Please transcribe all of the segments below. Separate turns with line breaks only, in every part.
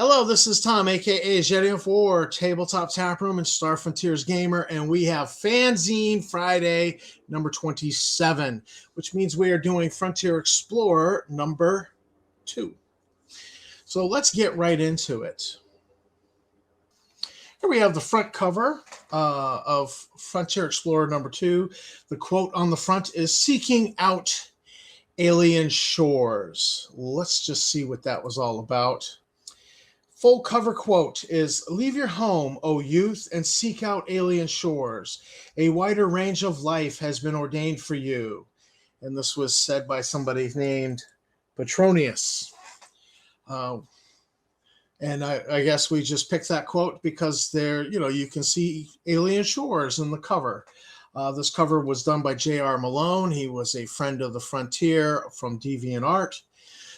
Hello, this is Tom, aka Jetting for Tabletop Taproom and Star Frontiers Gamer, and we have Fanzine Friday number 27, which means we are doing Frontier Explorer number 2. So let's get right into it. Here we have the front cover of Frontier Explorer number 2. The quote on the front is "Seeking out alien shores." Let's just see what that was all about. Full cover quote is, "Leave your home, O youth, and seek out alien shores. A wider range of life has been ordained for you." And this was said by somebody named Petronius. And I guess we just picked that quote because there, you can see alien shores in the cover. This cover was done by J.R. Malone. He was a friend of the Frontier from DeviantArt.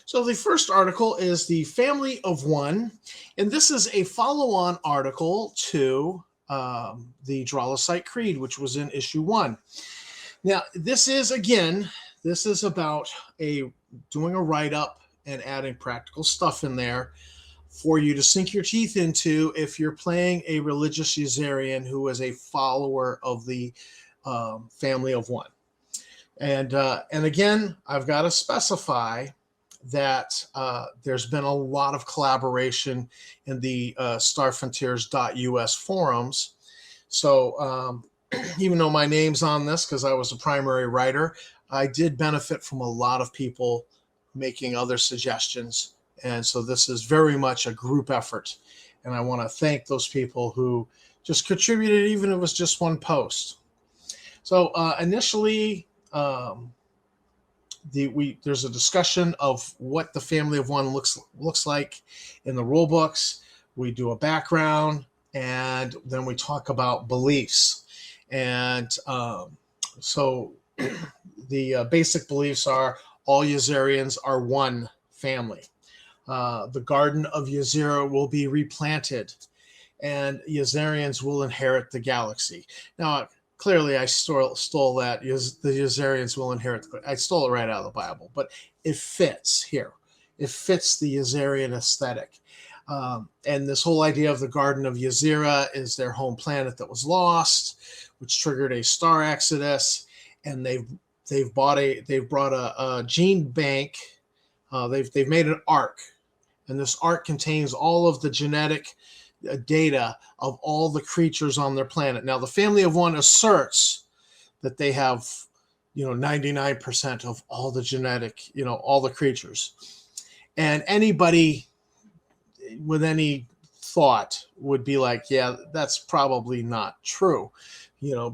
So the first article is The Family of One, and this is a follow-on article to the Dralosite Creed, which was in issue 1. Now, this is about doing a write-up and adding practical stuff in there for you to sink your teeth into if you're playing a religious Usarian who is a follower of the Family of One. And again, I've got to specify that there's been a lot of collaboration in the starfrontiers.us forums. So even though my name's on this because I was a primary writer, I did benefit from a lot of people making other suggestions. And so this is very much a group effort. And I want to thank those people who just contributed, even if it was just one post. So initially, there's a discussion of what the Family of One looks like in the rule books. We do a background, and then we talk about beliefs. And so the basic beliefs are all Usarians are one family. The Garden of Ysera will be replanted, and Usarians will inherit the galaxy. Now, clearly, I stole that. The Usarians will inherit. I stole it right out of the Bible, but it fits here. It fits the Usarian aesthetic. And this whole idea of the Garden of Ysera is their home planet that was lost, which triggered a star exodus. And they've brought a gene bank. They've made an ark, and this ark contains all of the genetic data of all the creatures on their planet. Now, the Family of One asserts that they have, 99% of all the genetic, all the creatures. And anybody with any thought would be like, yeah, that's probably not true,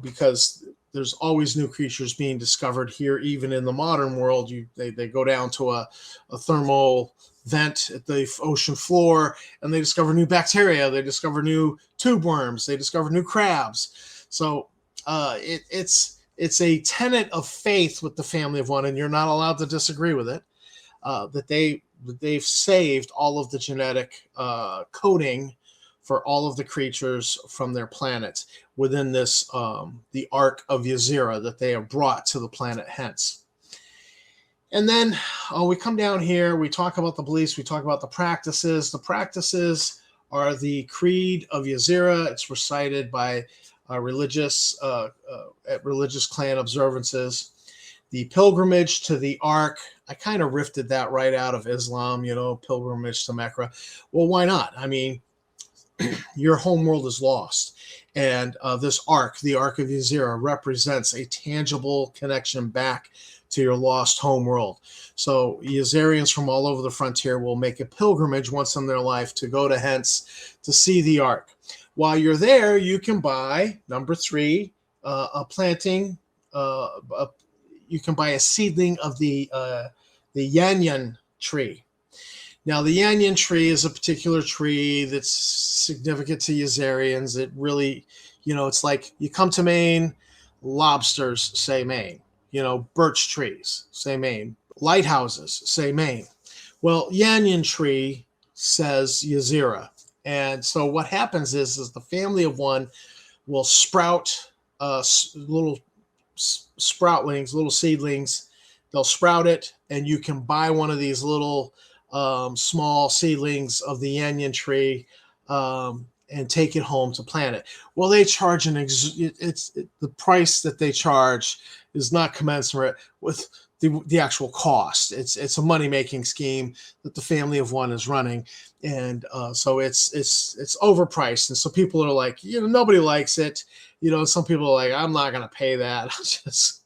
because there's always new creatures being discovered here, even in the modern world. They go down to a thermal vent at the ocean floor, and they discover new bacteria, they discover new tube worms, they discover new crabs. So it's a tenet of faith with the Family of One, and you're not allowed to disagree with it, that they've saved all of the genetic coding for all of the creatures from their planet within this the Ark of Ysera that they have brought to the planet hence. And then we come down here, we talk about the beliefs, we talk about the practices. The practices are the Creed of Ysera. It's recited by religious clan observances. The pilgrimage to the Ark, I kind of riffed that right out of Islam, pilgrimage to Mecca. Well, why not? I mean, your homeworld is lost. And this Ark, the Ark of Ysera, represents a tangible connection back to your lost homeworld. So Usarians from all over the frontier will make a pilgrimage once in their life to go to hence to see the Ark. While you're there, you can buy, number 3, a planting. You can buy a seedling of the Yanyan tree. Now, the Yanyan tree is a particular tree that's significant to Usarians. It really, it's like you come to Maine, lobsters say Maine. Birch trees say Maine. Lighthouses say Maine. Well, Yanyan tree says Ysera. And so what happens is the Family of One will sprout little sproutlings, little seedlings. They'll sprout it, and you can buy one of these little small seedlings of the Yanyan tree and take it home to plant it. Well, they charge the price that they charge is not commensurate with the actual cost. It's a money making scheme that the family of one is running, and so it's overpriced, and so people are like, nobody likes it. Some people are like, I'm not going to pay that. Just,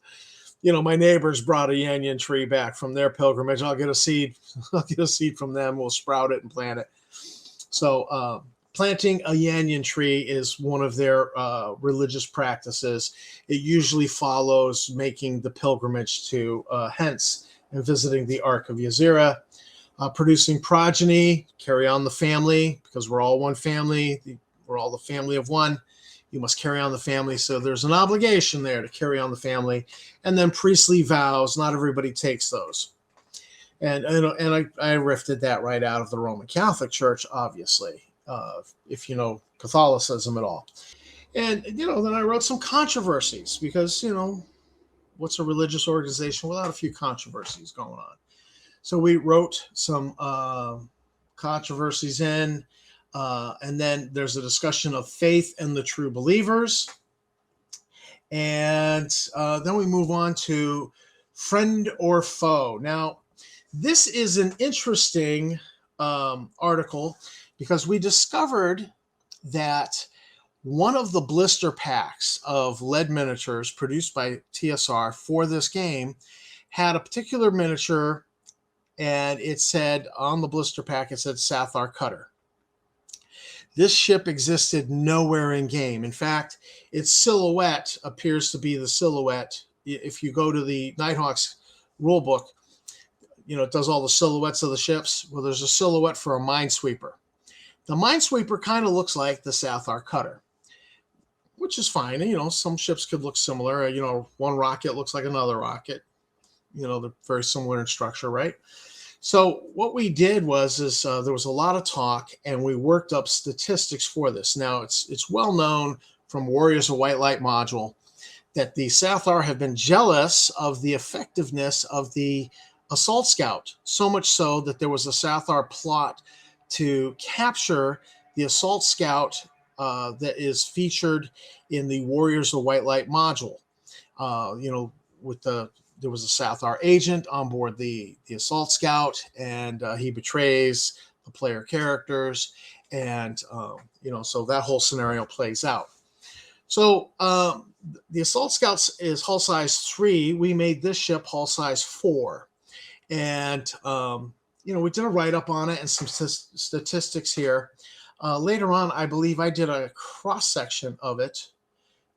my neighbors brought a Yanyan tree back from their pilgrimage. I'll get a seed. I'll get a seed from them. We'll sprout it and plant it. So planting a Yanyan tree is one of their religious practices. It usually follows making the pilgrimage to Hence and visiting the Ark of Yazira, producing progeny, carry on the family, because we're all one family. We're all the family of one. You must carry on the family. So there's an obligation there to carry on the family. And then priestly vows. Not everybody takes those. And I rifted that right out of the Roman Catholic Church, obviously, if you know Catholicism at all. And, then I wrote some controversies because, what's a religious organization without a few controversies going on? So we wrote some controversies in, and then there's a discussion of faith and the true believers. And then we move on to friend or foe. Now, this is an interesting article because we discovered that one of the blister packs of lead miniatures produced by TSR for this game had a particular miniature, and it said on the blister pack, it said Sathar Cutter. This ship existed nowhere in game. In fact, its silhouette appears to be the silhouette. If you go to the Nighthawks rulebook, it does all the silhouettes of the ships. Well, there's a silhouette for a minesweeper. The minesweeper kind of looks like the Sathar Cutter, which is fine. Some ships could look similar. One rocket looks like another rocket. They're very similar in structure, right? So what we did was there was a lot of talk, and we worked up statistics for this. Now, it's well known from Warriors of White Light module that the Sathar have been jealous of the effectiveness of the Assault Scout, so much so that there was a Sathar plot to capture the Assault Scout that is featured in the Warriors of White Light module. There was a Sathar agent on board the Assault Scout, and he betrays the player characters, and so that whole scenario plays out. So the Assault Scouts is hull size 3. We made this ship hull size 4. And, we did a write-up on it and some statistics here. Later on, I believe I did a cross-section of it,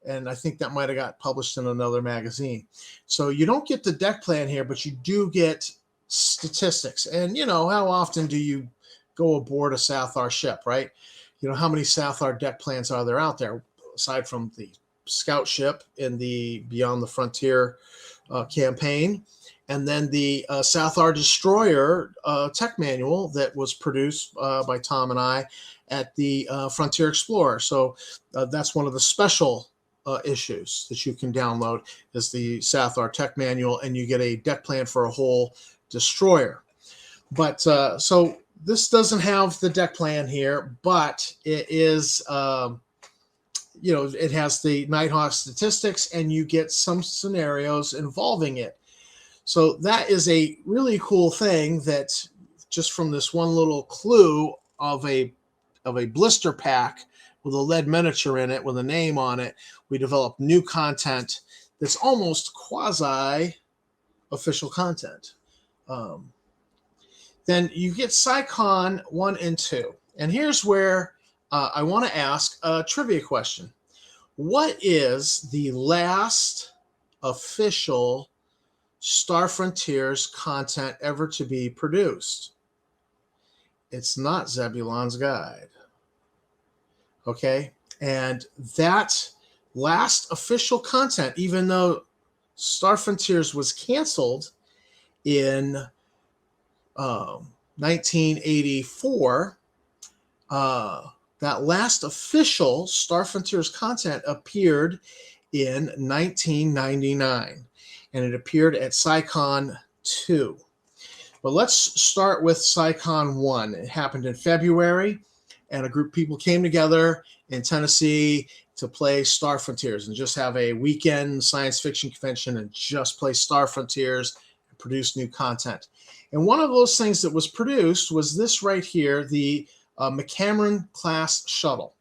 and I think that might have got published in another magazine. So you don't get the deck plan here, but you do get statistics. And, how often do you go aboard a Sathar ship, right? How many Sathar deck plans are there out there, aside from the scout ship in the Beyond the Frontier campaign, and then the Sathar Destroyer tech manual that was produced by Tom and I at the Frontier Explorer. So that's one of the special issues that you can download is the Sathar tech manual, and you get a deck plan for a whole destroyer. But so this doesn't have the deck plan here, but it is, it has the Nighthawk statistics, and you get some scenarios involving it. So that is a really cool thing that just from this one little clue of a blister pack with a lead miniature in it with a name on it, we developed new content that's almost quasi-official content. Then you get Sci Con 1 and 2. And here's where I want to ask a trivia question. What is the last official Star Frontiers content ever to be produced? It's not Zebulon's Guide. Okay? And that last official content, even though Star Frontiers was canceled in 1984, that last official Star Frontiers content appeared in 1999, and it appeared at Sci Con 2. But let's start with Sci Con 1. It happened in February, and a group of people came together in Tennessee to play Star Frontiers and just have a weekend science fiction convention and just play Star Frontiers and produce new content. And one of those things that was produced was this right here, the McCameron class shuttle.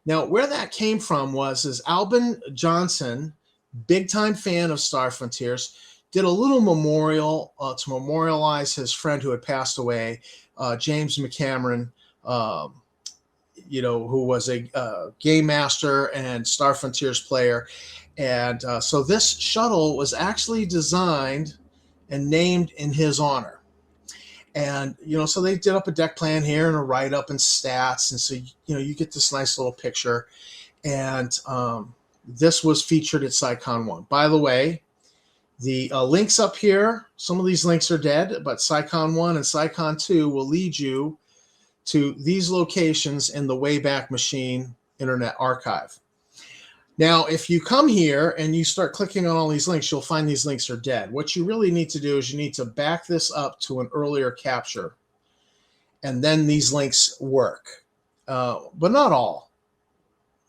Now, where that came from is Albin Johnson, big-time fan of Star Frontiers, did a little memorial to memorialize his friend who had passed away, James McCameron, who was a game master and Star Frontiers player. And so this shuttle was actually designed and named in his honor. And, so they did up a deck plan here and a write-up and stats. And so, you get this nice little picture. And this was featured at Sci Con 1. By the way, the links up here, some of these links are dead, but Sci Con 1 and Sci Con 2 will lead you to these locations in the Wayback Machine Internet Archive. Now, if you come here and you start clicking on all these links, you'll find these links are dead. What you really need to do is you need to back this up to an earlier capture, and then these links work. But not all,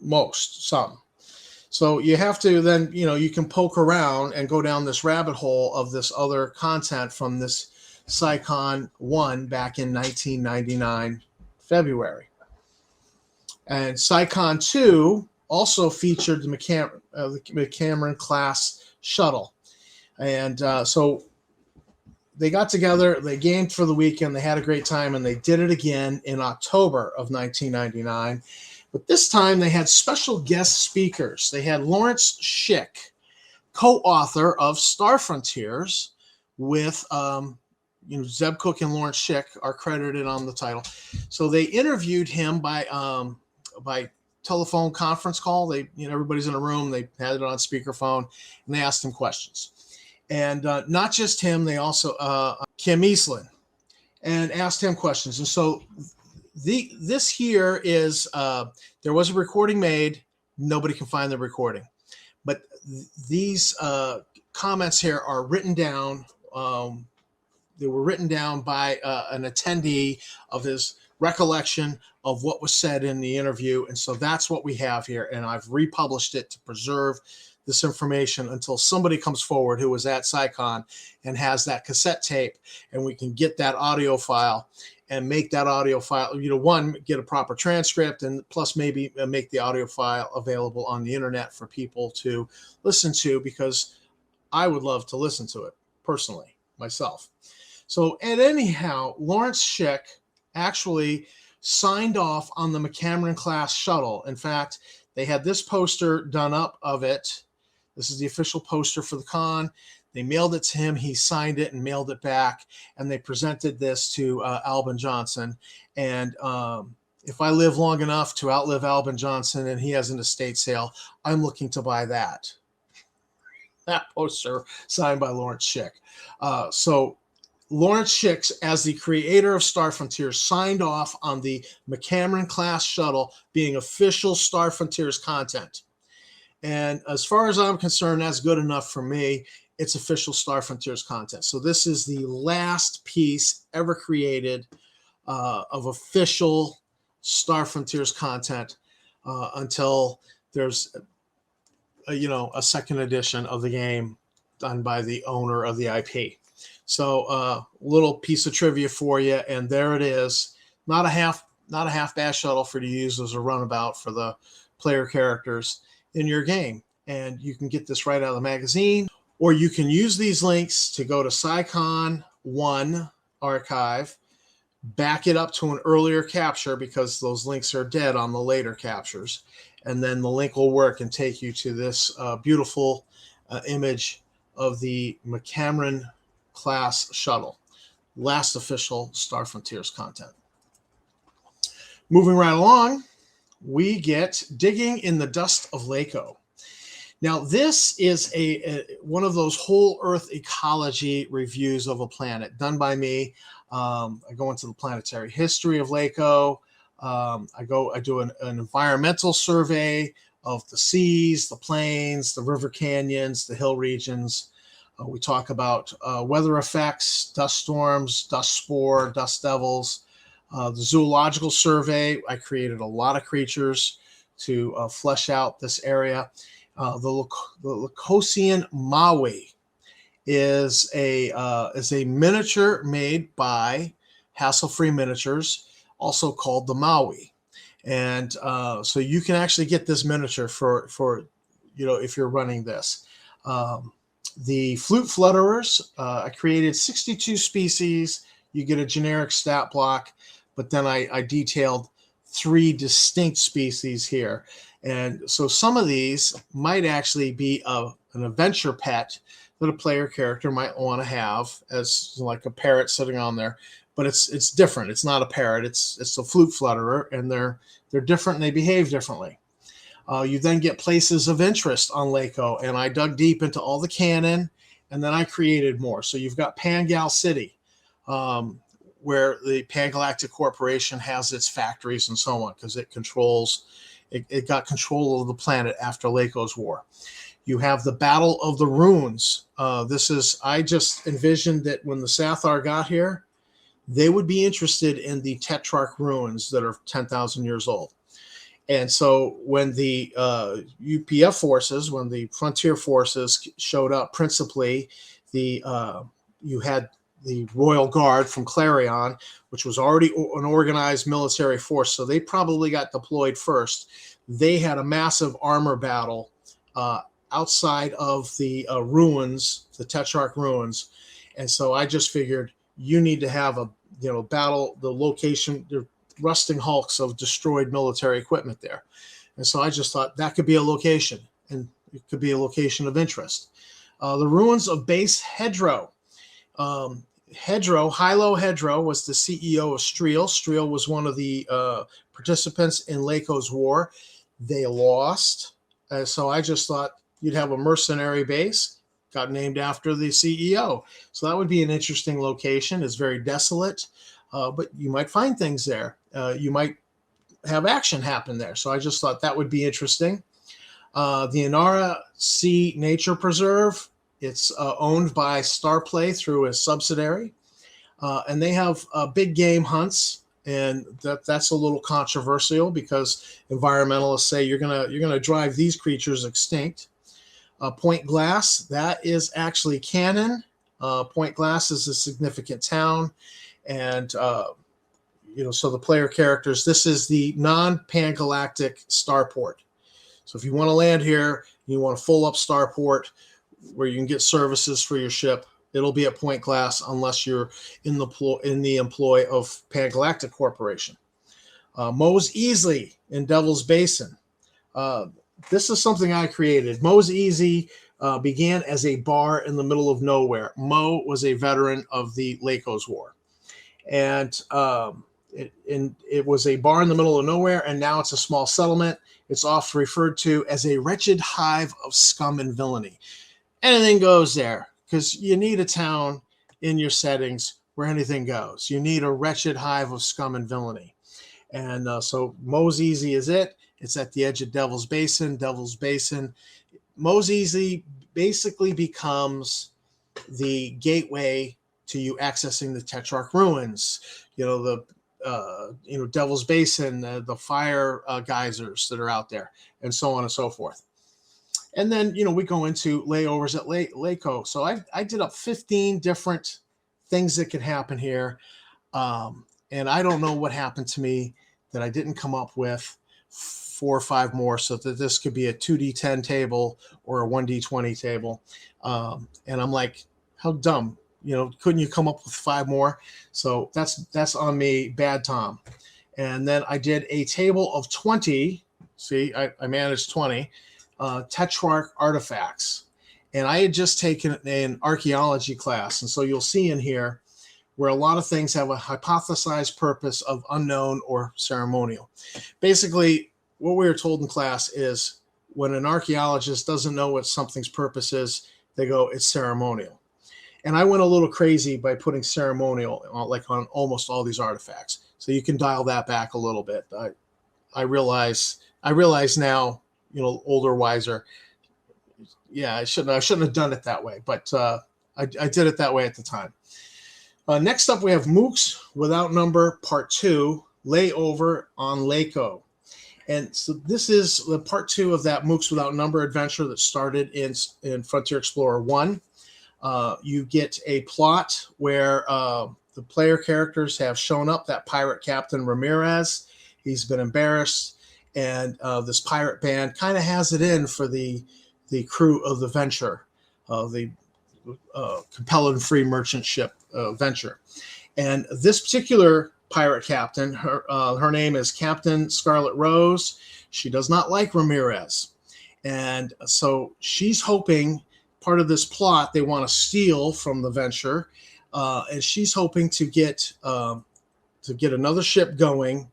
most, some. So you have to then, you can poke around and go down this rabbit hole of this other content from this Sci Con 1 back in 1999, February. And Sci Con 2 also featured the McCameron class shuttle. And so they got together, they gamed for the weekend, they had a great time, and they did it again in October of 1999. But this time they had special guest speakers. They had Lawrence Schick, co-author of Star Frontiers, with Zeb Cook and Lawrence Schick are credited on the title. So they interviewed him by telephone conference call. Everybody's in a room. They had it on speakerphone, and they asked him questions. And not just him, they also Kim Eastland, and asked him questions. And so this here is there was a recording made. Nobody can find the recording, but these comments here are written down. They were written down by an attendee of his recollection of what was said in the interview, and so that's what we have here. And I've republished it to preserve this information until somebody comes forward who was at Sci Con and has that cassette tape, and we can get that audio file and make that audio file, one, get a proper transcript, and plus maybe make the audio file available on the internet for people to listen to, because I would love to listen to it personally myself. So, and anyhow, Lawrence Schick actually signed off on the McCameron class shuttle. In fact, they had this poster done up of it. This is the official poster for the con. They mailed it to him. He signed it and mailed it back. And they presented this to Albin Johnson. And if I live long enough to outlive Albin Johnson and he has an estate sale, I'm looking to buy that. That poster signed by Lawrence Schick. So Lawrence Schick, as the creator of Star Frontiers, signed off on the McCameron class shuttle being official Star Frontiers content. And as far as I'm concerned, that's good enough for me. It's official Star Frontiers content. So this is the last piece ever created of official Star Frontiers content until there's a second edition of the game done by the owner of the IP. So little piece of trivia for you, and there it is. Not a half-bass shuttle for you to use as a runabout for the player characters in your game. And you can get this right out of the magazine, or you can use these links to go to Sci Con 1 archive, back it up to an earlier capture because those links are dead on the later captures, and then the link will work and take you to this beautiful image of the McCameron class shuttle, last official Star Frontiers content. Moving right along, we get Digging in the Dust of Laco. Now, this is one of those whole Earth ecology reviews of a planet done by me. I go into the planetary history of Laco. I do an environmental survey of the seas, the plains, the river canyons, the hill regions. We talk about weather effects, dust storms, dust spore, dust devils. The zoological survey, I created a lot of creatures to flesh out this area. The Lacosian Maui is a miniature made by Hassle-Free Miniatures, also called the Maui. And so you can actually get this miniature for if you're running this. The Flute Flutterers, I created 62 species. You get a generic stat block, but then I detailed 3 distinct species here. And so some of these might actually be an adventure pet that a player character might want to have, as like a parrot sitting on there. But it's different. It's not a parrot. It's a flute flutterer, and they're different and they behave differently. You then get places of interest on Laco, and I dug deep into all the canon, and then I created more. So you've got Pangal City, where the Pangalactic Corporation has its factories and so on, because it got control of the planet after Laco's war. You have the Battle of the Runes. I just envisioned that when the Sathar got here, they would be interested in the Tetrarch ruins that are 10,000 years old. And so when the UPF forces, when the frontier forces showed up, principally you had the Royal Guard from Clarion, which was already an organized military force, so they probably got deployed first. They had a massive armor battle outside of the ruins, the Tetrarch ruins, and so I just figured you need to have a battle the location. The rusting hulks of destroyed military equipment there. And so I just thought that could be a location, and it could be a location of interest. The ruins of Base Hedro. Hilo Hedro was the CEO of Streel. Streel was one of the participants in Laco's war. They lost. So I just thought you'd have a mercenary base, got named after the CEO. So that would be an interesting location. It's very desolate, but you might find things there. You might have action happen there. So I just thought that would be interesting. The Inara Sea Nature Preserve, it's owned by Starplay through a subsidiary. And they have big game hunts, and that's a little controversial because environmentalists say you're gonna drive these creatures extinct. Point Glass, that is actually canon. Point Glass is a significant town, and so the player characters, this is the non-Pangalactic starport. So if you want to land here, you want a full up starport where you can get services for your ship, it'll be at Point Glass unless you're in the employ of Pangalactic Corporation. Mos Eisley in Devil's Basin. This is something I created. Mos Eisley began as a bar in the middle of nowhere. Mo was a veteran of the Laco's War. And it was a bar in the middle of nowhere, and now it's a small settlement. It's often referred to as a wretched hive of scum and villainy. Anything goes there, because you need a town in your settings where anything goes. You need a wretched hive of scum and villainy. And so Mos Eisley is it. It's at the edge of Devil's Basin. Devil's Basin. Mos Eisley basically becomes the gateway to you accessing the Tetrarch ruins. Devil's Basin, the fire geysers that are out there, and so on and so forth. And then, we go into layovers at Laco. So I did up 15 different things that could happen here. And I don't know what happened to me that I didn't come up with 4 or 5 more, so that this could be a 2D10 table or a 1D20 table. And I'm like, how dumb, couldn't you come up with 5 more? So that's on me, bad Tom. And then I did a table of 20. See, I managed 20 Tetrarch artifacts. And I had just taken an archaeology class. And so you'll see in here where a lot of things have a hypothesized purpose of unknown or ceremonial. Basically, what we were told in class is when an archaeologist doesn't know what something's purpose is, they go, it's ceremonial. And I went a little crazy by putting ceremonial on almost all these artifacts. So you can dial that back a little bit. I realize now, older, wiser. Yeah, I shouldn't have done it that way. But I did it that way at the time. Next up, we have Mooks Without Number Part 2, Layover on Laco. And so this is the Part 2 of that Mooks Without Number adventure that started in Frontier Explorer 1. You get a plot where the player characters have shown up, that pirate captain Ramirez. He's been embarrassed, and this pirate band kind of has it in for the crew of the venture, the Capellan free merchant ship venture. And this particular pirate captain, her name is Captain Scarlet Rose. She does not like Ramirez. And so she's hoping, part of this plot, they want to steal from the venture. And she's hoping to get another ship going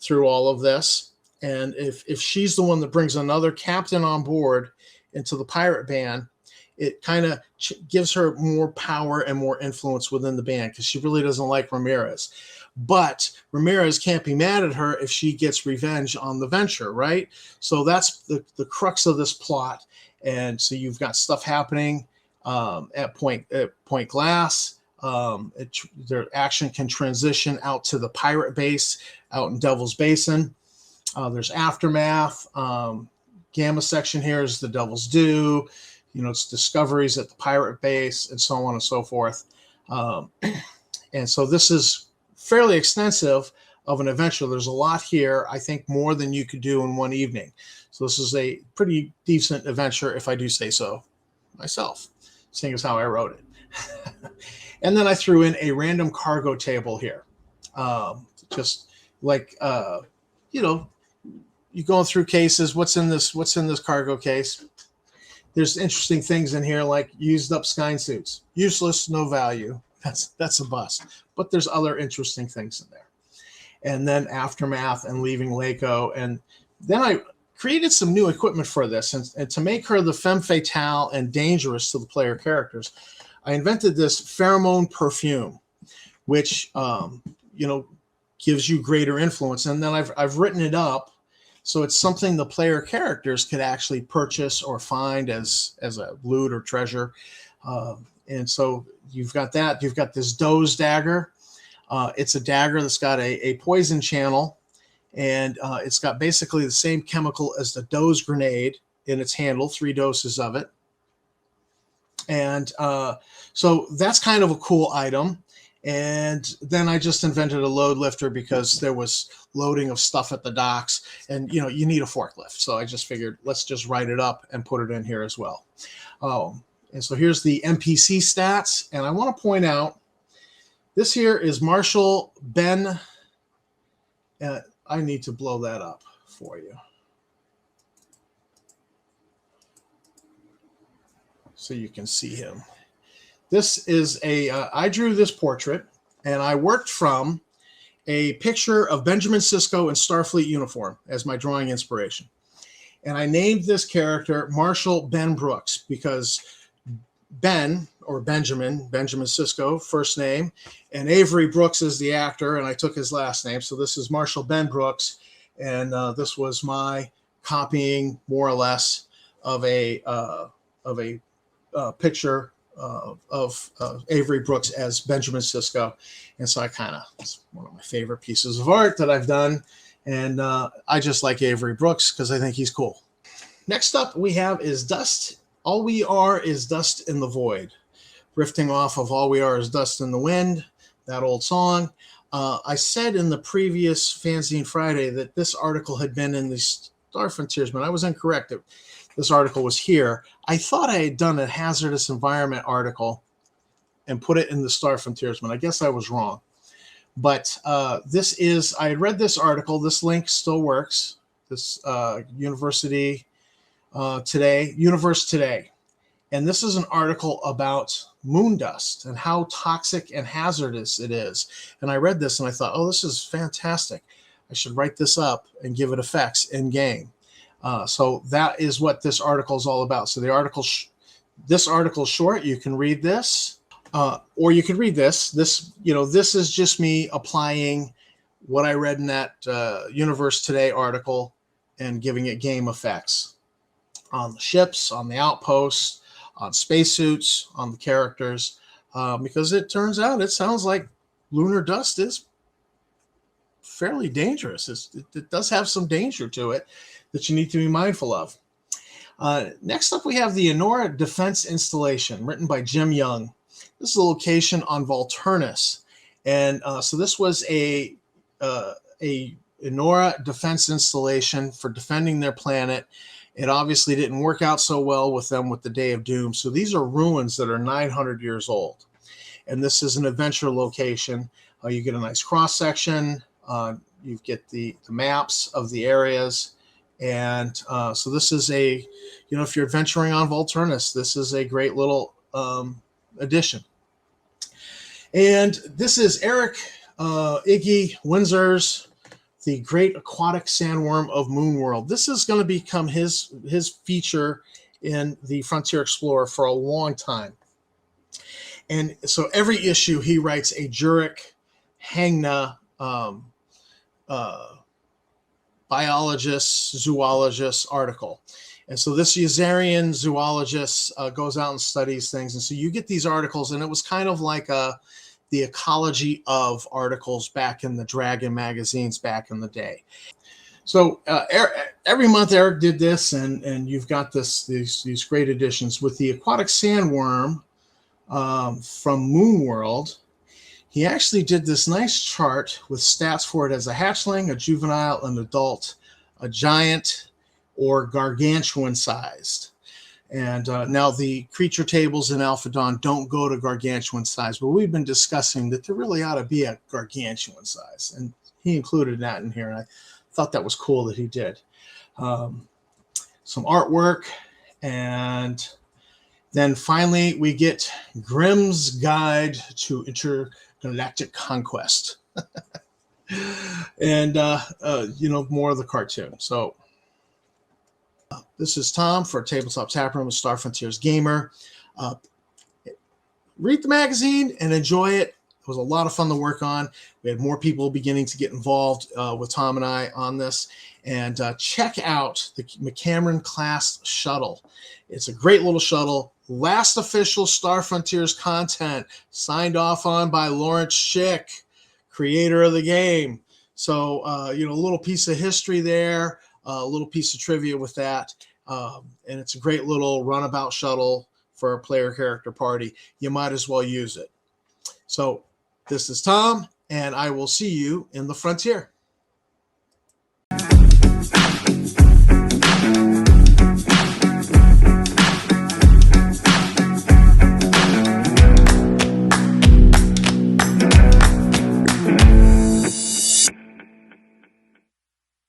through all of this. And if she's the one that brings another captain on board into the pirate band, it kind of gives her more power and more influence within the band, because she really doesn't like Ramirez. But Ramirez can't be mad at her if she gets revenge on the venture, right? So that's the crux of this plot. And so you've got stuff happening at Point Glass. Their action can transition out to the pirate base out in Devil's Basin. There's Aftermath. Gamma section here is the Devil's Due. It's discoveries at the pirate base and so on and so forth. And so this is fairly extensive of an adventure. There's a lot here, I think more than you could do in one evening. So this is a pretty decent adventure, if I do say so myself, seeing as how I wrote it. And then I threw in a random cargo table here. Just like, you're going through cases. What's in this cargo case? There's interesting things in here, like used up sky suits. Useless, no value. That's a bust. But there's other interesting things in there. And then Aftermath and Leaving Laco. And then I created some new equipment for this. And to make her the femme fatale and dangerous to the player characters, I invented this pheromone perfume, which, gives you greater influence. And then I've written it up so it's something the player characters could actually purchase or find as a loot or treasure. And so you've got that. You've got this Doe's dagger. It's a dagger that's got a poison channel, and it's got basically the same chemical as the Doe's grenade in its handle, 3 doses of it. And so that's kind of a cool item. And then I just invented a load lifter because there was loading of stuff at the docks, and you need a forklift. So I just figured, let's just write it up and put it in here as well. And so here's the NPC stats. And I want to point out, this here is Marshall Ben. I need to blow that up for you so you can see him. This is I drew this portrait, and I worked from a picture of Benjamin Sisko in Starfleet uniform as my drawing inspiration. And I named this character Marshall Ben Brooks because Ben, or Benjamin Sisko, first name, and Avery Brooks is the actor, and I took his last name. So this is Marshall Ben Brooks, and this was my copying, more or less, of a picture of Avery Brooks as Benjamin Sisko. And so it's one of my favorite pieces of art that I've done. And I just like Avery Brooks because I think he's cool. Next up we have is Dust. All we are is dust in the void. Rifting off of All we are is dust in the wind, that old song. I said in the previous Fanzine Friday that this article had been in the Star Frontiersman. I was incorrect. This article was here. I thought I had done a hazardous environment article and put it in the Star Frontiersman. I guess I was wrong. But I had read this article. This link still works. This Universe Today. And this is an article about moon dust and how toxic and hazardous it is. And I read this and I thought, oh, this is fantastic. I should write this up and give it effects in game. So that is what this article is all about. So this article is short. You can read this, or you can read this. This is just me applying what I read in that Universe Today article and giving it game effects on the ships, on the outposts, on spacesuits, on the characters, because it turns out, it sounds like lunar dust is fairly dangerous. It does have some danger to it that you need to be mindful of. Next up, we have the Eorna Defense Installation, written by Jim Young. This is a location on Volturnus. And so this was a Eorna defense installation for defending their planet. It obviously didn't work out so well with them with the Day of Doom. So these are ruins that are 900 years old. And this is an adventure location. You get a nice cross-section. You get the maps of the areas. And so this is a, if you're adventuring on Volturnus, this is a great little addition. And this is Eric Iggy Windsor's The Great Aquatic Sandworm of Moonworld. This is going to become his feature in the Frontier Explorer for a long time. And so every issue he writes a Jurek Hangna biologist, zoologist article. And so this Yazarian zoologist goes out and studies things. And so you get these articles, and it was kind of like the ecology of articles back in the Dragon magazines back in the day. So every month Eric did this, and you've got these great editions with the Aquatic Sandworm from Moonworld. He actually did this nice chart with stats for it as a hatchling, a juvenile, an adult, a giant, or gargantuan sized. And now the creature tables in Alpha Dawn don't go to gargantuan size, but we've been discussing that there really ought to be a gargantuan size. And he included that in here, and I thought that was cool that he did. Some artwork, and then finally we get Grymz's Guide to Intergalactic Conquest. And, more of the cartoon. So this is Tom for Tabletop Taproom with Star Frontiers Gamer. Read the magazine and enjoy it. It was a lot of fun to work on. We had more people beginning to get involved with Tom and I on this. And check out the McCameron class shuttle. It's a great little shuttle. Last official Star Frontiers content signed off on by Lawrence Schick, creator of the game. So, a little piece of history there, a little piece of trivia with that. And it's a great little runabout shuttle for a player character party. You might as well use it. So this is Tom, and I will see you in the frontier.